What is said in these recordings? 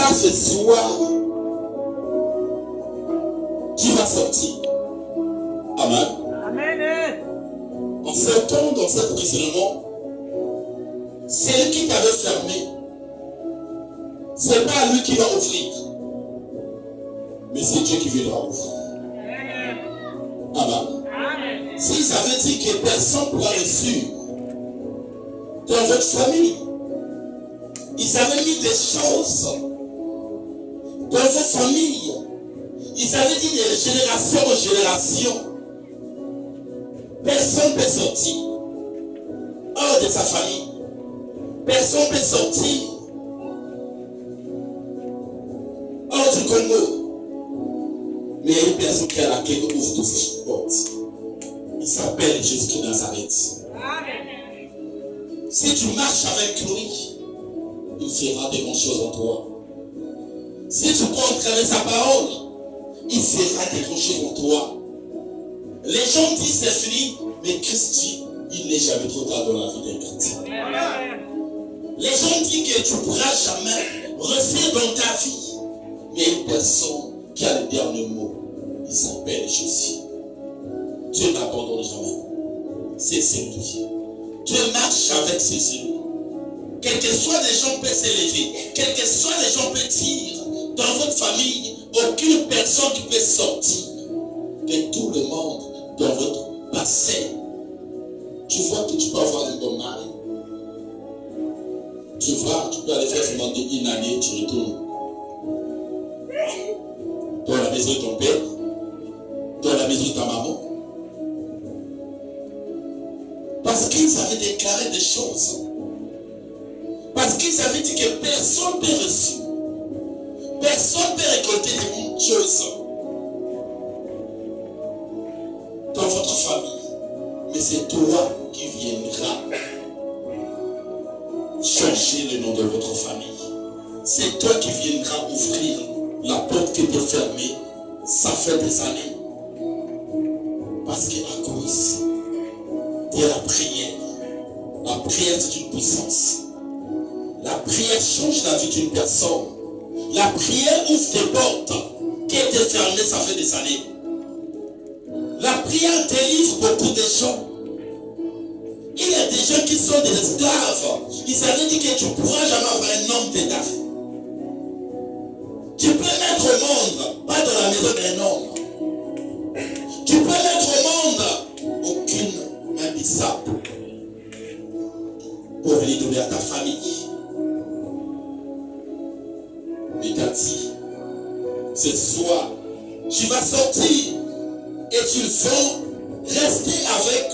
part ce soir, tu vas sortir. Amen. Amen. En sortant dans cet emprisonnement, c'est lui qui t'avait fermé. Ce n'est pas lui qui va ouvrir, mais c'est Dieu qui viendra ouvrir. Amen. Amen. S'ils avaient dit que personne ne pourra réussir dans votre famille, ils avaient mis des choses dans votre famille. Ils avaient dit de génération en génération. Personne ne peut sortir hors de sa famille. Personne ne peut sortir hors du Congo. Mais il y a une personne qui est à la clé qui ouvre toutes ces portes. Il s'appelle Jésus de Nazareth. Si tu marches avec lui, il fera des bonnes choses en toi. Si tu crois en travers sa parole, il fera des bonnes choses en toi. Les gens disent c'est fini, mais Christ dit il n'est jamais trop tard dans la vie d'un chrétien. Les gens disent que tu ne pourras jamais réussir dans ta vie, mais une personne qui a le dernier mot, il s'appelle Jésus. Dieu n'abandonne jamais. C'est lui. Dieu marche avec ses élus. Quel que soit les gens peuvent s'élever, quel que soit les gens peuvent dire, dans votre famille, aucune personne qui peut sortir. Que tout le monde dans votre passé, tu vois que tu peux avoir un bon mari. Tu vois, tu peux aller faire demander une année, tu retournes dans la maison de ton père, dans la maison de ta maman. Parce qu'ils avaient déclaré des choses. Parce qu'ils avaient dit que personne ne peut reçu. Personne ne peut récolter des bonnes choses dans votre famille. Mais c'est toi qui viendras changer le nom de votre famille. C'est toi qui viendras ouvrir la porte qui était fermée. Ça fait des années. Parce qu'à cause de la prière c'est une puissance. La prière change la vie d'une personne. La prière ouvre des portes qui étaient fermées, ça fait des années. La prière délivre beaucoup de gens. Il y a des gens qui sont des esclaves. Ils avaient dit que tu ne pourras jamais avoir un homme de ta vie. Tu peux mettre au monde, pas dans la maison d'un homme. Tu peux mettre au monde aucune main bissable pour venir donner à ta famille. Mais t'as dit, ce soir, tu vas sortir et tu vas rester avec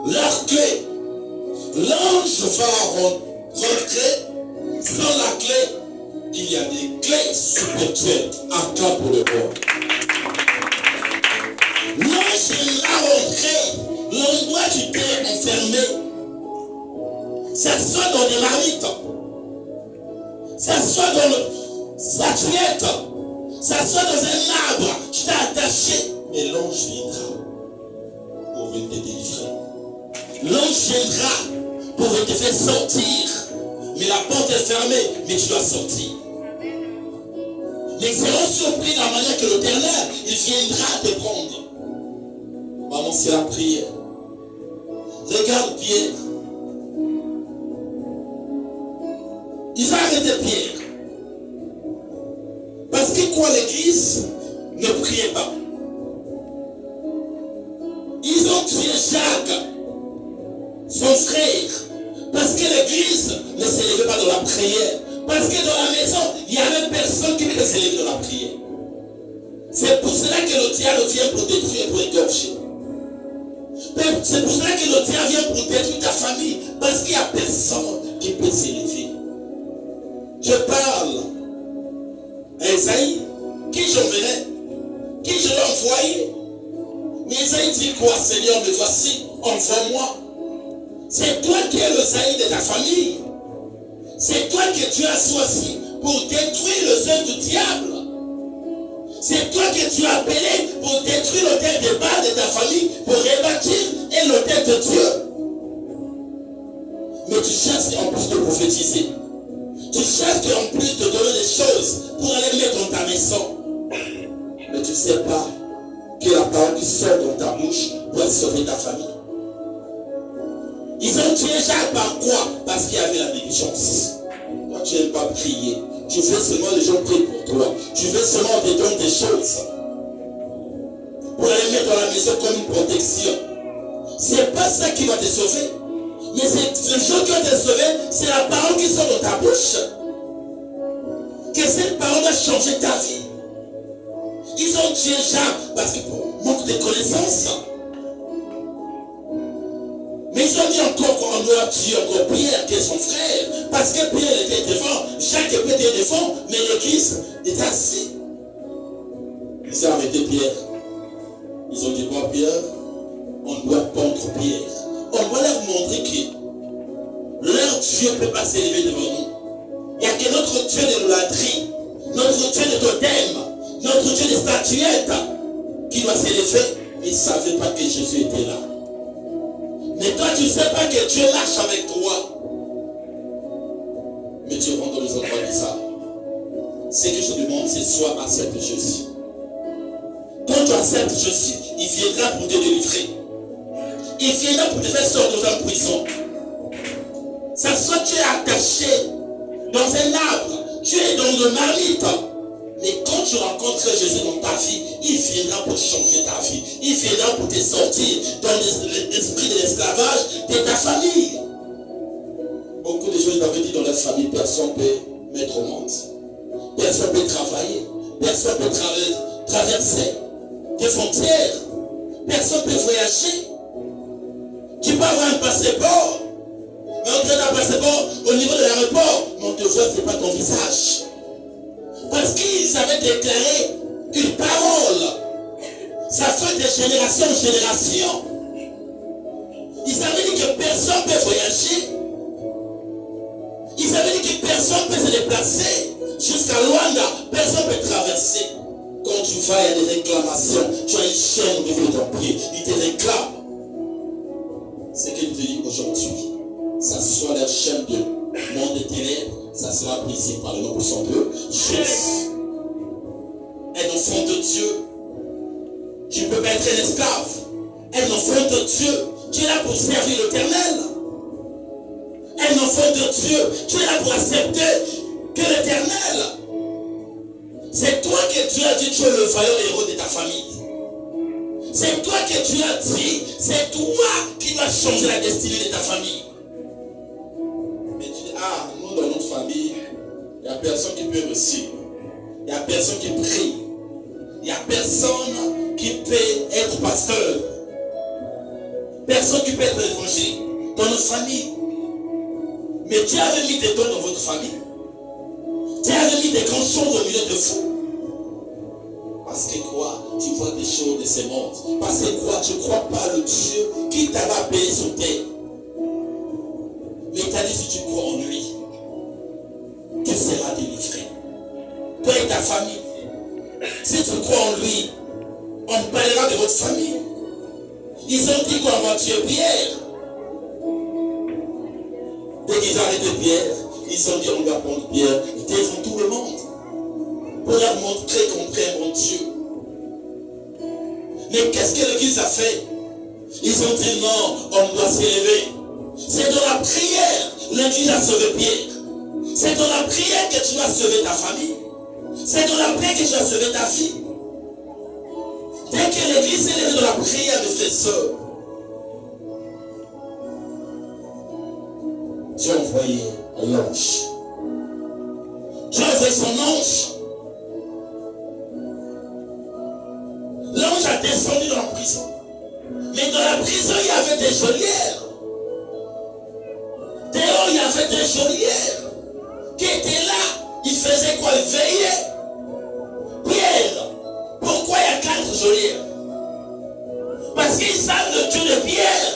leur clé. L'ange va rentrer sans la clé. Il y a des clés spirituelles à clé pour le corps. L'ange va rentrer l'endroit où tu t'es enfermé. Ça soit dans des marmites, ça soit dans le statuette, ça soit dans un arbre, tu t'es attaché. Mais l'ange viendra pour venir te délivrer. L'ange viendra pour te faire sortir. Mais la porte est fermée, mais tu dois sortir. Les seront surpris de la manière que l'Éternel, il viendra te prendre. Maman, c'est la prière. Regarde Pierre. Ils ont arrêté Pierre. Parce que quoi, l'église ne priait pas. Ils ont tué Jacques, son frère, parce que l'église ne s'élevait pas dans la prière. Parce que dans la maison, il n'y avait personne qui pouvait s'élever dans la prière. C'est pour cela que le diable vient pour détruire, pour égorger. C'est pour cela que le diable vient pour détruire ta famille. Parce qu'il n'y a personne qui peut s'élever. Je parle à Esaïe, qui j'enverrai, qui je vais envoyer. Mais Esaïe dit quoi? Seigneur, me voici, envoie-moi. C'est toi qui es le Esaïe de ta famille. C'est toi que tu as choisi pour détruire le œuvre du diable. C'est toi que tu as appelé pour détruire l'autel de Baal de ta famille, pour rebâtir et l'autel de Dieu. Mais tu cherches en plus de prophétiser. Tu cherches en plus de donner des choses. choses pour aller mettre dans ta maison. Mais tu ne sais pas que la parole qui sort dans ta bouche doit sauver ta famille. Ils ont tué Jacques par quoi? Parce qu'il y avait la négligence. Toi, tu n'aimes pas prier. Tu veux seulement les gens prient pour toi. Tu veux seulement te donner des choses pour aller mettre dans la maison comme une protection. C'est pas ça qui va te sauver. Mais c'est les choses qui vont te sauver, c'est la parole qui sort de ta bouche. Que cette parole va changer ta vie. Ils ont tué Jacques parce que pour manque de connaissances. Mais ils ont dit encore qu'on doit tuer encore Pierre, qui est son frère. Parce que Pierre était devant, Jacques était devant, mais l'église était assis. Ils ont arrêté Pierre. Ils ont dit, moi Pierre, on doit pendre Pierre. On doit leur montrer que leur Dieu ne peut pas s'élever devant nous. Il n'y a que notre Dieu de l'idolâtrie, notre Dieu de totem, notre Dieu de statuettes qui doit s'élever. Ils ne savaient pas que Jésus était là. Mais toi, tu ne sais pas que Dieu marche avec toi. Mais Dieu rentre dans les endroits de ça. Ce que je demande, c'est soit accepte Jésus. Quand tu acceptes Jésus, il viendra pour te délivrer. Il viendra pour te faire sortir de la prison. Ça soit tu es attaché dans un arbre, tu es dans le marmite. Mais quand tu rencontres Jésus dans ta vie, il viendra pour changer ta vie. Il viendra pour te sortir dans l'esprit de l'esclavage de ta famille. Beaucoup de gens avaient dit dans leur famille, personne ne peut mettre au monde. Personne ne peut travailler. Personne ne peut traverser des frontières. Personne ne peut voyager. Tu peux avoir un passeport. Mais on te donne un passeport au niveau de l'aéroport. Mais on te voit, ce n'est pas ton visage. Parce qu'ils avaient déclaré une parole. Ça fait de génération en génération. Ils avaient dit que personne ne peut voyager. Ils avaient dit que personne ne peut se déplacer. Jusqu'à Luanda, personne ne peut traverser. Quand tu vas, il y a des réclamations. Tu as une chaîne devant ton pied. Ils te réclament. Ce qu'il te dit aujourd'hui, ça soit la chaîne de monde des ténèbres. Ça sera brisé par le nom de son Dieu. Jésus. Un enfant de Dieu. Tu ne peux pas être un esclave. Un enfant de Dieu. Tu es là pour servir l'Éternel. Un enfant de Dieu. Tu es là pour accepter que l'Éternel. C'est toi que Dieu a dit tu es le vaillant héros de ta famille. C'est toi que Dieu a dit. C'est toi qui vas changer la destinée de ta famille. Mais tu dis, ah, nous dans notre famille, il n'y a personne qui peut réussir. Il n'y a personne qui prie. Il n'y a personne qui peut être pasteur. Personne qui peut être évangile dans notre famille. Mais Dieu avait mis des dons dans votre famille. Dieu avait mis des grandes choses au milieu de vous. Parce que quoi? Tu vois des choses de ce monde. Parce que quoi? Tu ne crois pas le Dieu qui t'a appelé sur terre. Mais il t'a dit si tu crois en lui, tu seras délivré. Toi et ta famille. Si tu crois en lui, on parlera de votre famille. Ils ont dit qu'on va tuer Pierre. Dès qu'ils ont arrêté Pierre, ils ont dit on va prendre Pierre devant tout le monde. Pour leur montrer qu'on crée un bon Dieu. Mais qu'est-ce que l'Église a fait? Ils ont dit non, on doit s'élever. C'est dans la prière l'Église a sauvé Pierre. C'est dans la prière que tu vas sauver ta famille. C'est dans la prière que tu vas sauver ta vie. Dès que l'Église s'est élevée dans la prière, mes frères et sœurs, Dieu a envoyé l'ange. Dieu a envoyé son ange. L'ange a descendu dans la prison. Mais dans la prison, il y avait des geôlières. Dehors, il y avait des geôlières qui étaient là. Ils faisaient quoi? Ils veillaient. Pierre, pourquoi il y a 4 geôlières? Parce qu'ils savent le Dieu de Pierre.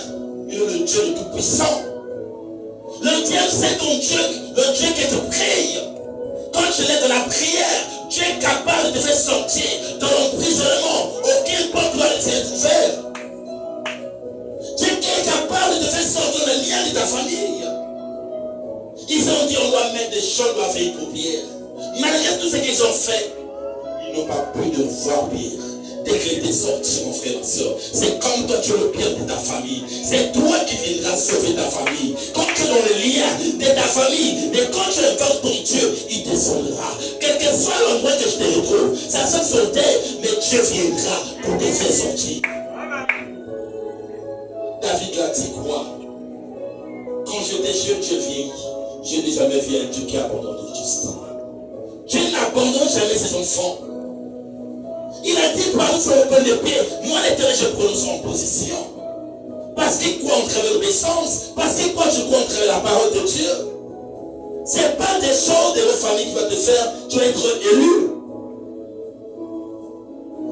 Il est le Dieu le Tout-Puissant. Le Dieu, c'est ton Dieu, le Dieu qui te prie. Quand tu es dans la prière, tu es capable de te faire sortir dans l'emprisonnement. Aucune porte doit être ouverte. Tu es capable de te faire sortir dans le lien de ta famille. Ils ont dit on doit mettre des choses, on doit veiller pour Pierre. Malgré tout ce qu'ils ont fait, ils n'ont pas pu de voir pire. Dès que tu es sorti, mon frère, ma soeur, c'est comme toi, tu es le pire de ta famille. C'est toi qui viendras sauver ta famille. Quand tu es dans le lien de ta famille, mais quand tu invoques ton Dieu, il descendra. Quel que soit l'endroit que je te retrouve, ça se sauter, mais Dieu viendra pour te faire sortir. David l'a dit quoi? Quand j'étais jeune, je vieillis. Je n'ai jamais vu un Dieu qui abandonne le juste. Dieu n'abandonne jamais ses enfants. Il a dit par sur le point de pied, moi l'Éternel je prononce en position. Parce qu'il croit en travers l'obéissance, parce qu'il croit je crois en travers la parole de Dieu. Ce n'est pas des choses de votre famille qui va te faire, tu vas être élu.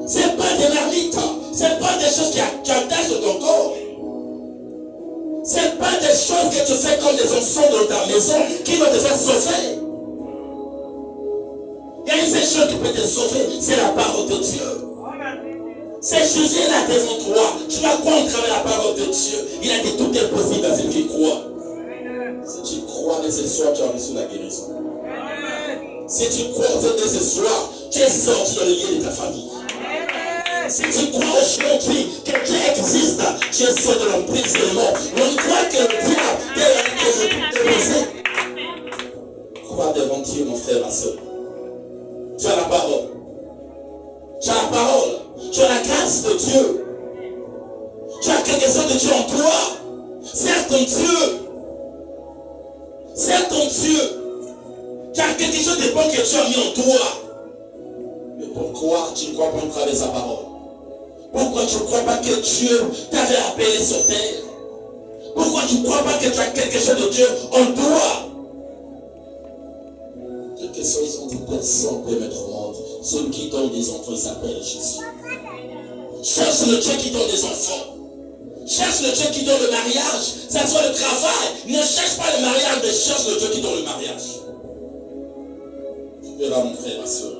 Ce n'est pas des marmites, ce n'est pas des choses qui attachent de ton corps. Ce n'est pas des choses que tu fais comme des enfants dans ta maison qui vont te faire sauver. Il y a une seule chose qui peut te sauver, c'est la parole de Dieu. Ces choses-là devant toi, tu vas croire en travers la parole de Dieu. Il a dit tout est possible à celui qui croit. Si tu crois dès ce soir, tu as reçu la guérison. Si tu crois dès ce soir, tu es sorti dans le lien de ta famille. Si tu crois aujourd'hui que Dieu existe, tu es sorti de l'emprisonnement. On croit que le diable est brisé. Crois devant Dieu, mon frère, ma soeur. Tu as la parole. Tu as la parole. Tu as la grâce de Dieu. Tu as quelque chose de Dieu en toi. C'est ton Dieu. C'est ton Dieu. Tu as quelque chose de bon que Dieu a mis en toi. Mais pourquoi tu ne crois pas en travers sa parole? Pourquoi tu ne crois pas que Dieu t'avait appelé sur terre? Pourquoi tu ne crois pas que tu as quelque chose de Dieu en toi? Quelque chose ont dit personne peut mettre au monde. Celui qui donne des enfants, il s'appelle Jésus. Cherche le Dieu qui donne des enfants. Cherche le Dieu qui donne le mariage. Ça soit le travail. Ne cherche pas le mariage, mais cherche le Dieu qui donne le mariage. Tu es là, mon frère, ma soeur,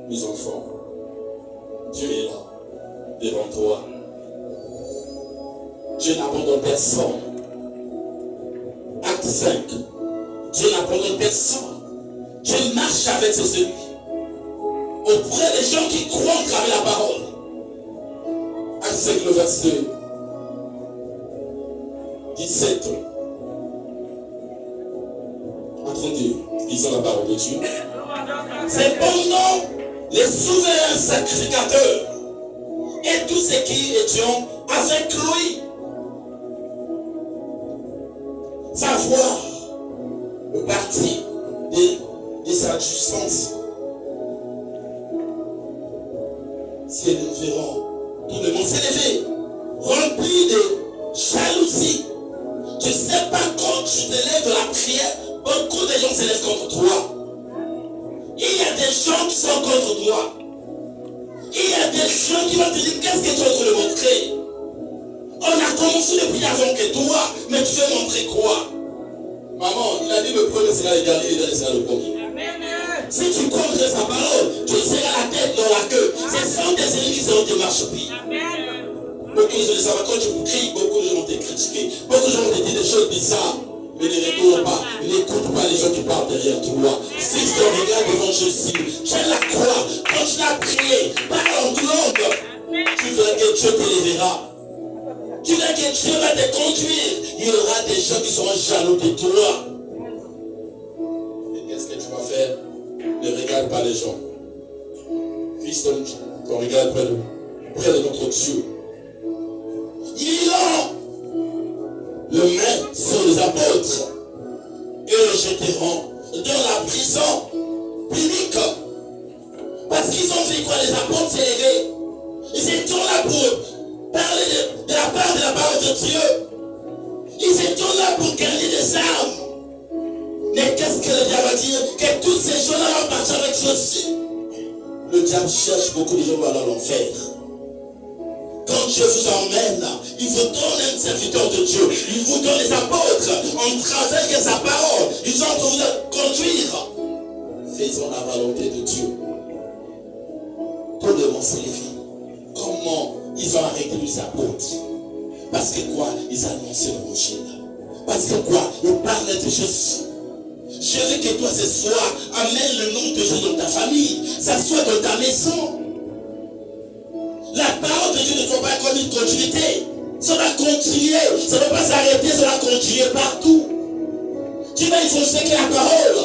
mes enfants. Dieu est là, devant toi. Dieu n'abandonne personne. Acte 5. Dieu n'abandonne personne. Dieu marche avec ses ennemis. Auprès des gens qui croient en travers la parole. Acte 5, le verset 17. Entendez, lisons la parole de Dieu. Cependant, les souverains sacrificateurs et tous ceux qui étions avec lui, savoir le parti de sa jouissance, s'élèveront. Tout le monde s'est levé, rempli de jalousie. Tu ne sais pas quand tu te lèves de la prière, beaucoup de gens se lèvent contre toi. Il y a des gens qui sont contre toi. Il y a des gens qui vont te dire qu'est-ce que tu vas te montrer. On a commencé depuis avant que toi, mais tu veux montrer quoi? Maman, il a dit le premier sera le dernier, le dernier sera le premier. Si tu contre sa parole, tu seras la tête dans la queue. Ce sont des ennemis qui seront tes marchepieds. Beaucoup de gens le savent, quand tu cries, beaucoup de gens vont te critiquer. Beaucoup de gens vont te dire des choses bizarres. Mais ne retourne pas, n'écoute pas les gens qui parlent derrière toi. Si tu regardes devant Jésus, tu la croix, quand tu l'as prié, parle en langue, tu verras que Dieu t'élèvera. Tu verras que Dieu va te conduire. Il y aura des gens qui seront jaloux de toi. Et qu'est-ce que tu vas faire? Ne regarde pas les gens. Fils de Dieu, on regarde près de notre Dieu. Ils ont le main sur les apôtres et les jeteront dans la prison publique. Parce qu'ils ont fait quoi? Les apôtres s'est levé. Ils étaient là pour parler de la part de la parole de Dieu. Ils étaient là pour gagner des armes. Mais qu'est-ce que le diable va dire? Que tous ces gens-là vont partir avec Jésus. Le diable cherche beaucoup de gens dans l'enfer. Quand Dieu vous emmène, il vous donne un serviteur de Dieu. Il vous donne les apôtres. On travaille avec sa parole. Ils ont pour vous conduire. Faisons la volonté de Dieu. Tout le monde s'est levé. Comment ils ont arrêté les apôtres? Parce que quoi? Ils annonçaient l'évangile. Parce que quoi? Ils parlaient de Jésus. Je veux que toi ce soir amène le nom de maison. La parole de Dieu ne doit pas comme une continuité. Ça va continuer. Ça ne va pas s'arrêter, ça va continuer partout. Tu vas enfoncer que la parole.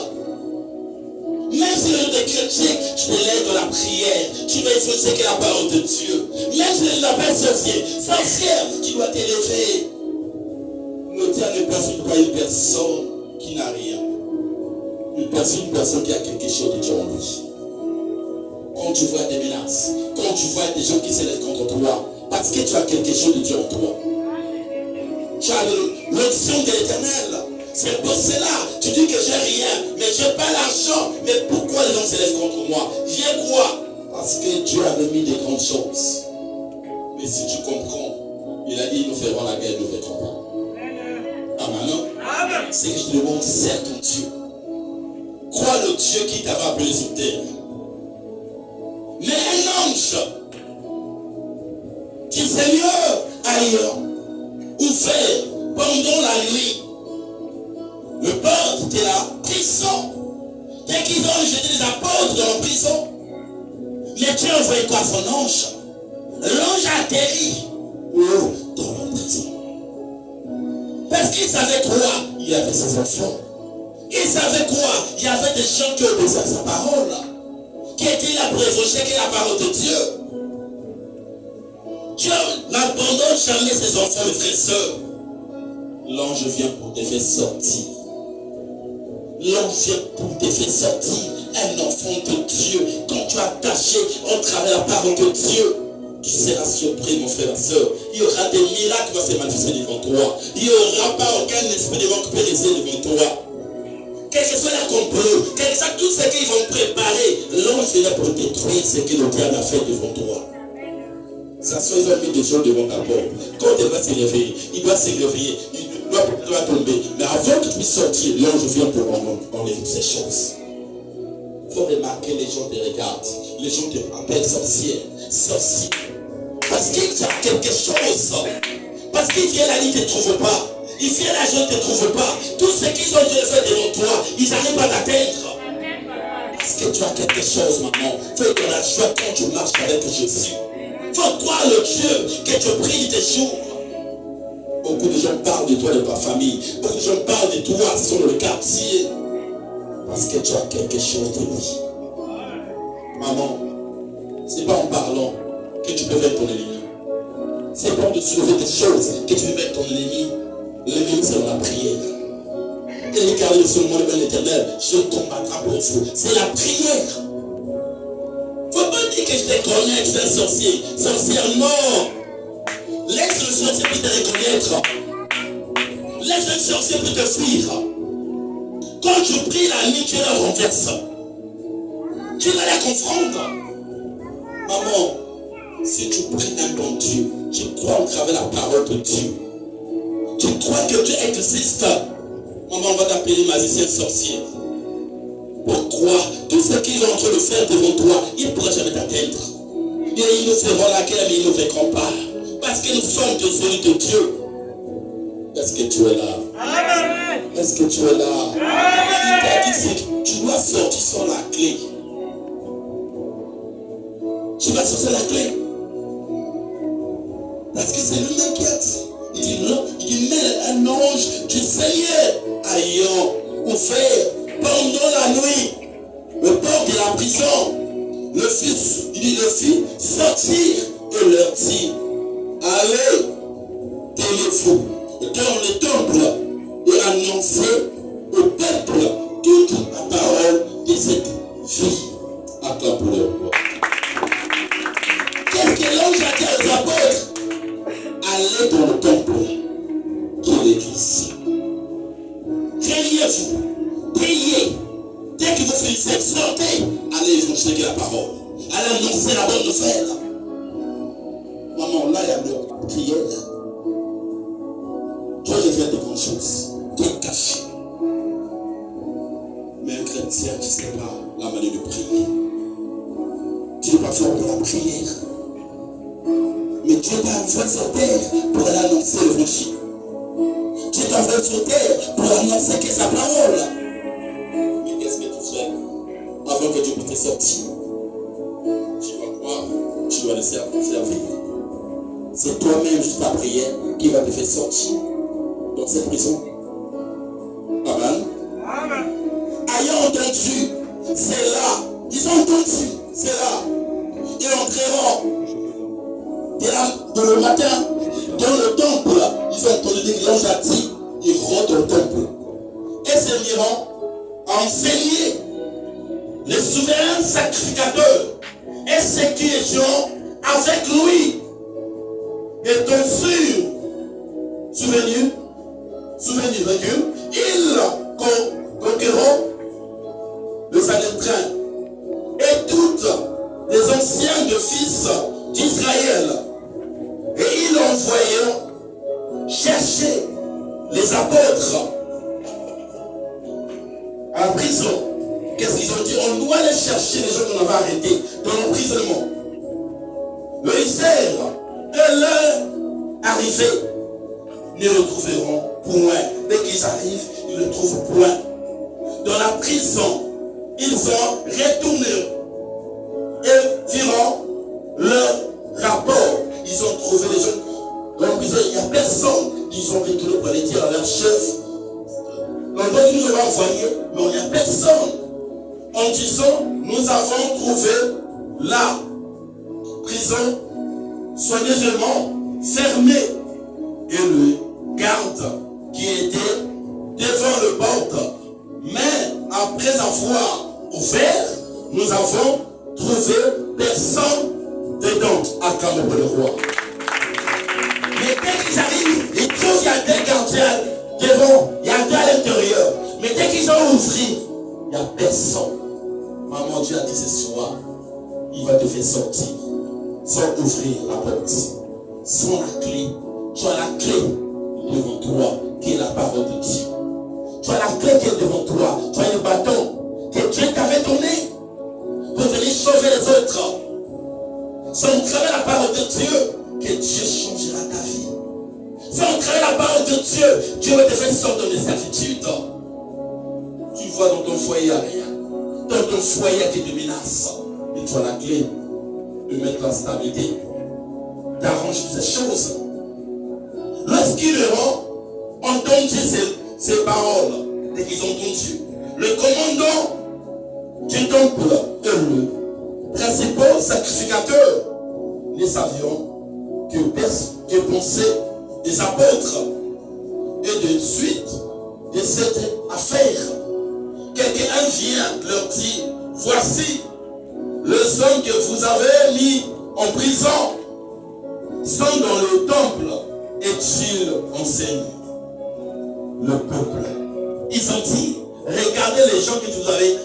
Même si le jour de chrétien, tu te lèves dans la prière. Tu vas enfoncer que la parole de Dieu. Même si tu n'es pas sorcier. Sorcière, tu dois t'élever. Ne tiens ne personne pas une personne qui n'a rien. Une personne qui a quelque chose de Dieu en lui. Quand tu vois des menaces, quand tu vois des gens qui s'élèvent contre toi, parce que tu as quelque chose de Dieu en toi. Tu as l'onction de l'Éternel. C'est pour cela, tu dis que j'ai rien, mais je n'ai pas l'argent. Mais pourquoi les gens s'élèvent contre moi? J'ai quoi? Parce que Dieu a mis des grandes choses. Mais si tu comprends, il a dit, nous ferons la guerre, nous ne verrons pas. Amen. C'est que je te demande, sers ton Dieu. Crois le Dieu qui t'avait appelé sur terre. Mais un ange qui fait mieux ailleurs, ouvert pendant la nuit, le porte de la prison. Dès qu'ils ont jeté les apôtres dans la prison, mais Dieu a envoyé quoi son ange? L'ange a atterri dans la prison. Parce qu'il savait quoi? Il y avait ses enfants. Il savait quoi? Il y avait des gens qui obéissaient à sa parole, qui étaient là pour évoquer la parole de Dieu. Dieu n'abandonne jamais ses enfants, mes frères et sœurs. L'ange vient pour te faire sortir. L'ange vient pour te faire sortir. Un enfant de Dieu, quand tu as attaché au travers la parole de Dieu, tu seras surpris, mon frère et soeur. Il y aura des miracles qui vont se manifester devant toi. Il n'y aura pas aucun esprit devant qui peut rester devant toi. Quel que soit la complot, quel que soit tout ce qu'ils vont préparer, l'ange est là pour détruire ce que le diable a fait devant toi. Ça soit ils ont mis des choses devant ta porte. Quand il va se réveiller, il doit se réveiller, il doit tomber. Mais avant que tu puisses sortir, l'ange vient pour enlever toutes ces choses. Il faut remarquer, les gens te regardent. Les gens te appellent sorcière, sorcier. Parce qu'il y a quelque chose. Parce qu'il vient la nuit, ne te trouve pas. Il vient la joie, ne te trouve pas. Tout ce qu'ils ont déjà fait devant toi, ils n'arrivent pas à t'atteindre. Parce que tu as quelque chose, maman. Fais de la joie quand tu marches avec Jésus. Faut croire le Dieu que tu pries tes jours. Beaucoup de gens parlent de toi, de ta famille. Beaucoup de gens parlent de toi, ce sont dans le quartier. Parce que tu as quelque chose de lui. Maman, c'est pas en parlant que tu peux vaincre ton ennemi. C'est pas de soulever des choses que tu peux vaincre ton ennemi. L'ennemi, c'est dans la prière. Et regardez sur moi, l'Éternel, je combattrai pour vous. C'est la prière. Faut pas dire que je te connais, tu es un sorcier. Sorcière, non. Laisse le sorcier pour te reconnaître. Laisse le sorcier pour te fuir. Quand tu pries la nuit, tu la renverses. Tu vas la confondre. Maman, si tu pries un bon Dieu, tu crois au travers la parole de Dieu. Tu crois que Dieu existe. Maman, on va t'appeler magicien sorcier. Pourquoi? Tout ce qu'ils sont en train de faire devant toi, ils ne pourront jamais t'atteindre. Et ils nous feront la guerre, mais ils ne nous vaincront pas. Parce que nous sommes des élus de Dieu. Est-ce que tu es là? Amen. Est-ce que tu es là? Amen. Il t'a dit que tu dois sortir sans la clé. Tu vas sortir la clé. Parce que c'est lui-même qui a dit. Il dit non, il dit mais un ange du Seigneur ayant ouvert pendant la nuit le port de la prison, le fils, il dit le fils sortir et leur dit allez, tenez-vous dans le temple et annoncez au peuple toute la parole de cette fille. Acclamons-le. Qu'est-ce que l'ange a dit aux apôtres? Allez dans le temple qui est l'église. Réveillez-vous, priez. Dès que vous finissez, sortez, allez évangéliser la parole. Allez annoncer la bonne nouvelle. Maman, là, il y a une prière. Dieu révèle de grandes choses. Dieu est caché. Mais un chrétien qui ne sait pas la manière de prier. Tu n'es pas fort de la prière. Mais Dieu t'a envoyé sur terre pour aller annoncer l'évangile. Dieu t'a envoyé sur terre pour annoncer que sa parole. Mais qu'est-ce que tu fais avant que Dieu puisse te sortir? dois le servir. C'est toi-même, juste ta prière, qui va te faire sortir dans cette prison. Amen. Ayant entendu, c'est là. Ils ont entendu, c'est là. Ils entreront de le matin dans le temple. Ils ont entendu des l'ange a dit, ils rentrent au temple. Et se mirent à enseigner les souverains sacrificateurs et ceux qui étaient avec lui. Étant sûrs, souvenus, ils conquéreront le Sanhédrin et toutes les anciens de fils d'Israël. Et ils envoyèrent chercher les apôtres en prison. Qu'est-ce qu'ils ont dit? On doit aller chercher les gens qu'on avait arrêtés dans l'emprisonnement. Le Isère et leur arrivée ne le trouveront point. Dès qu'ils arrivent, ils le trouvent point. Dans la prison, ils ont retourné et firent leur rapport. Ils ont trouvé les gens dans la prison. Il n'y a personne. Ils ont retourné pour aller dire à leur chef. L'endroit qu'ils nous ont envoyé, mais il n'y a personne. En disant, nous avons trouvé la prison soigneusement fermée. Et le garde qui était devant le porte. Mais après avoir ouvert, nous avons trouvé personne dedans. Acclamons pour le roi. Mais dès qu'ils arrivent, ils trouvent qu'il y a des gardiens devant, il y a deux à l'intérieur. Mais dès qu'ils ont ouvert, il n'y a personne. Maman, Dieu a dit ce soir, il va te faire sortir sans ouvrir la porte, sans la clé. Tu as la clé devant toi, qui est la parole de Dieu. Tu as la clé qui est devant toi. Tu as le bâton que Dieu t'avait donné pour venir sauver les autres. Sans travers la parole de Dieu, que Dieu changera ta vie. Sans travers la parole de Dieu, Dieu va te faire sortir de servitude. Tu vois dans ton foyer rien. Dans ton foyer qui te menace. Et tu as la clé de mettre la stabilité, d'arranger ces choses. Lorsqu'ils auront entendu ces paroles, dès qu'ils ont entendu, le commandant du temple et le principal sacrificateur ne savions que pensaient des apôtres. Et de suite de cette affaire, quelqu'un vient leur dire, voici les hommes que vous avez mis en prison sont dans le temple et ils enseignent le peuple. Ils ont dit, regardez les gens que vous avez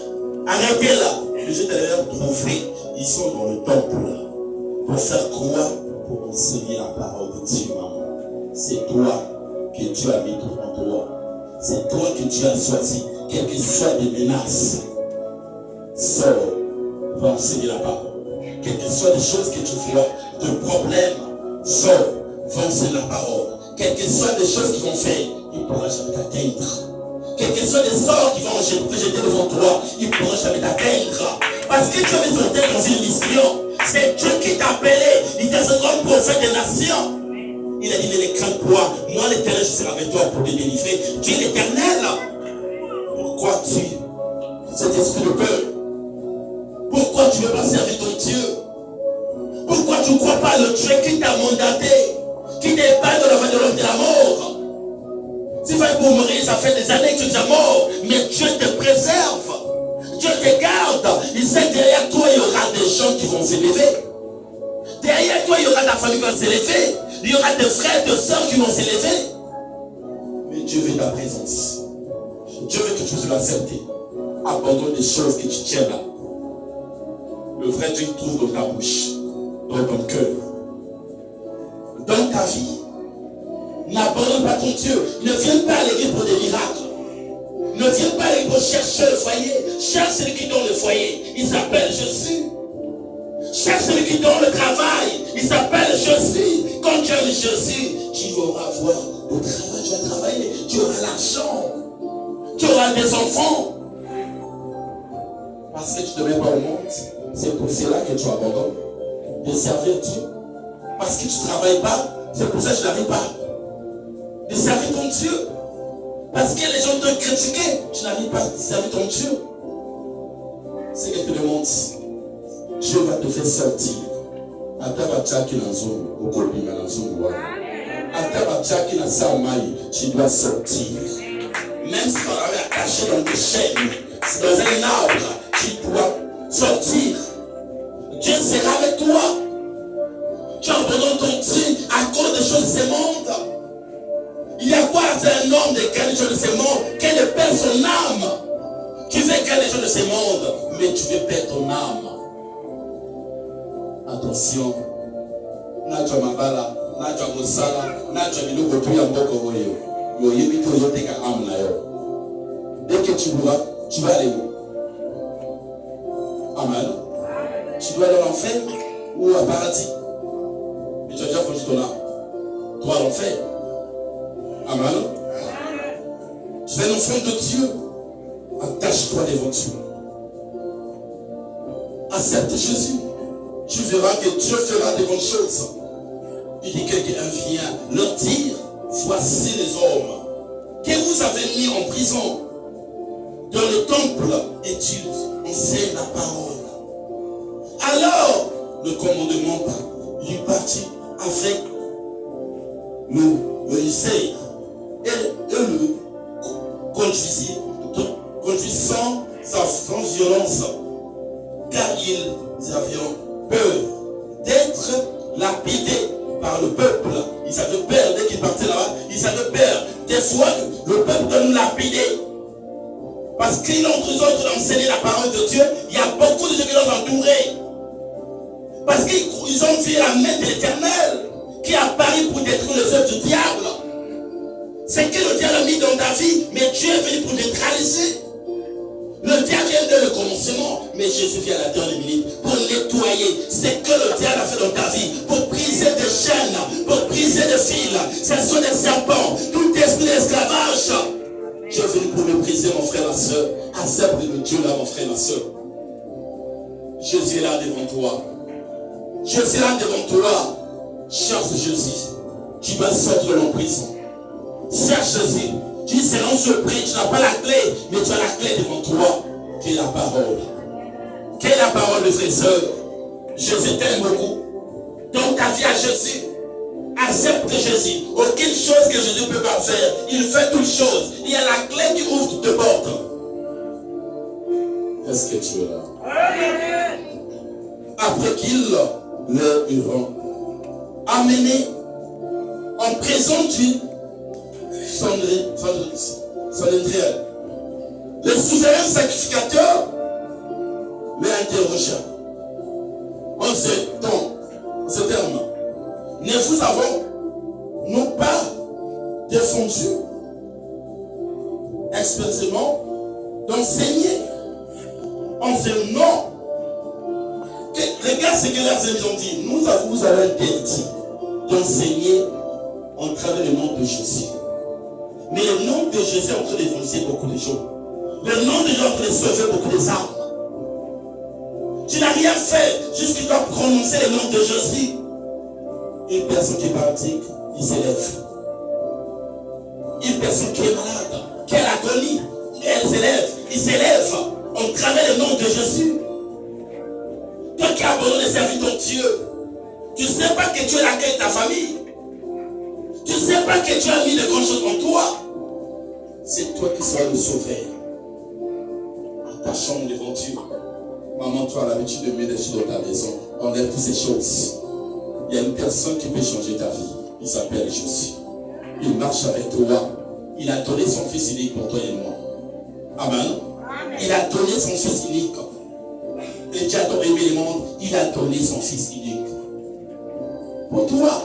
arrêtés là. Et je t'ai trouvé, ils sont dans le temple pour faire quoi? Pour enseigner la parole de Dieu, maman. C'est toi que Dieu a mis devant toi. C'est toi que Dieu a choisi. Quelles que soient les menaces, sors, va enseigner la parole. Quelles que soient les choses que tu vois, de problèmes, sors, va enseigner la parole. Quelles que soient les choses qui vont faire, il ne pourra jamais t'atteindre. Quels que soient les sorts qui vont jeter devant toi, il ne pourra jamais t'atteindre. Parce que tu avais sauté dans une mission. C'est Dieu qui t'a appelé. Il t'a fait comme prophète des nations. Il a dit, ne les crains pas. Moi, l'Éternel, je serai avec toi pour te délivrer. Tu es l'Éternel. Pourquoi cet esprit de peur? Pourquoi tu ne veux pas servir ton Dieu? Pourquoi tu ne crois pas le Dieu qui t'a mandaté, qui n'est pas de la mort? Si tu vas pour mourir, ça fait des années que tu es déjà mort, mais Dieu te préserve. Dieu te garde. Il sait derrière toi, il y aura des gens qui vont s'élever. Derrière toi, il y aura ta famille qui va s'élever. Il y aura des frères, des soeurs qui vont s'élever. Mais Dieu veut ta présence. Dieu veut que tu puisses l'accepter. Abandonne les choses que tu tiens là. Le vrai Dieu trouve dans ta bouche, dans ton cœur, dans ta vie. N'abandonne pas ton Dieu. Ne viens pas à l'église pour des miracles. Ne viens pas à l'église pour chercher le foyer. Cherche celui qui donne le foyer. Il s'appelle Jésus. Cherche celui qui donne le travail. Il s'appelle Jésus. Quand tu aimes Jésus, tu vas avoir le travail. Tu vas travailler. Tu auras l'argent. Tu auras des enfants. Parce que tu ne te mets pas au monde. C'est pour cela que tu abandonnes. de servir Dieu. Parce que tu ne travailles pas, c'est pour ça que je n'arrive pas. De servir ton Dieu. Parce que les gens te critiquent, tu n'arrives pas à servir ton Dieu. C'est que tout le monde, Dieu va te faire sortir. Tu dois sortir. Même si on avait attaché dans des chaînes, c'est dans un arbre, tu dois sortir. Dieu sera avec toi. Tu abandonnes ton Dieu à cause des choses de ce monde. Il y a quoi à un homme de gagner les choses de ce monde, qu'il perd son âme. Tu veux gagner les choses de ce monde, mais tu veux perdre ton âme. Attention. Nacho mabala, nacho musala, nacho biloko tu ya mboko oyo. Yo yebi to yo teka âme na yo. Dès que tu vas aller où? Amen. Tu dois aller en enfer ou au paradis. Mais tu as déjà franchi ton âme. Toi à l'enfer. Amen. Tu es un enfant de Dieu. Attache-toi devant Dieu. Accepte Jésus. Tu verras que Dieu fera de bonnes choses. Il dit que quelqu'un vient leur dire, voici les hommes que vous avez mis en prison dans le temple et tu enseignes la parole. Alors, le commandement lui partit avec le lycée et le conduisant sans violence, car ils avaient peur d'être lapidés par le peuple. Ils avaient peur dès qu'ils partaient là-bas. Ils avaient peur. Des fois, le peuple de nous lapider. Parce qu'ils ont besoin d'enseigner la parole de Dieu. Il y a beaucoup de gens qui l'ont entouré. Parce qu'ils ont vu la main de l'Éternel qui apparaît pour détruire les œuvres du diable. C'est que le diable a mis dans ta vie, mais Dieu est venu pour neutraliser. Le diable vient dès le commencement, mais Jésus vient à la dernière minute pour nettoyer ce que le diable a fait dans ta vie, pour briser des chaînes, pour briser des fils. Ce sont des serpents, tout esprit d'esclavage. Dieu est venu pour me briser, mon frère, ma soeur. Accepte le Dieu là, mon frère, ma soeur. Jésus est là devant toi. Jésus est là devant toi. Cherche Jésus. Tu vas sortir de l'emprisonnement. Cherche Jésus. Tu seras surpris, tu n'as pas la clé, mais tu as la clé devant toi, qui est la parole. Quelle est la parole de frères et sœurs? Jésus t'aime beaucoup. Donc ta vie à Jésus. Accepte Jésus. Aucune chose que Jésus ne peut pas faire. Il fait toutes choses. Il y a la clé qui ouvre toutes les portes. Est-ce que tu es là? Après qu'il leur eurent amené en présence du Sanhédrin, le souverain sacrificateur l'interrogea en ce terme. Ne vous avons-nous pas défendu expressément d'enseigner en ce nom? Regarde ce que leurs ennemis ont dit. Nous vous avons interdit d'enseigner en travers le nom de Jésus. Mais le nom de Jésus est en train d'évancer beaucoup de gens. Le nom de Jésus est en train de sauver beaucoup de âmes. Tu n'as rien fait, juste que tu dois prononcer le nom de Jésus. Une personne qui est paralysée, il s'élève. Une personne qui est malade, qui a l'agonie, elle s'élève, il s'élève en travers le nom de Jésus. Toi qui as abandonné de servir ton Dieu, tu ne sais pas que tu es l'accueil de ta famille. Tu ne sais pas que tu as mis de grandes choses en toi. C'est toi qui seras le sauveur. En ta chambre devant Dieu. Maman, tu as l'habitude de mettre des choses dans ta maison. Enlève toutes ces choses. Il y a une personne qui peut changer ta vie. Il s'appelle Jésus. Il marche avec toi. Il a donné son fils unique pour toi et moi. Amen. Il a donné son fils unique. Et Dieu a tant aimé le monde. Il a donné son fils unique. Pour toi.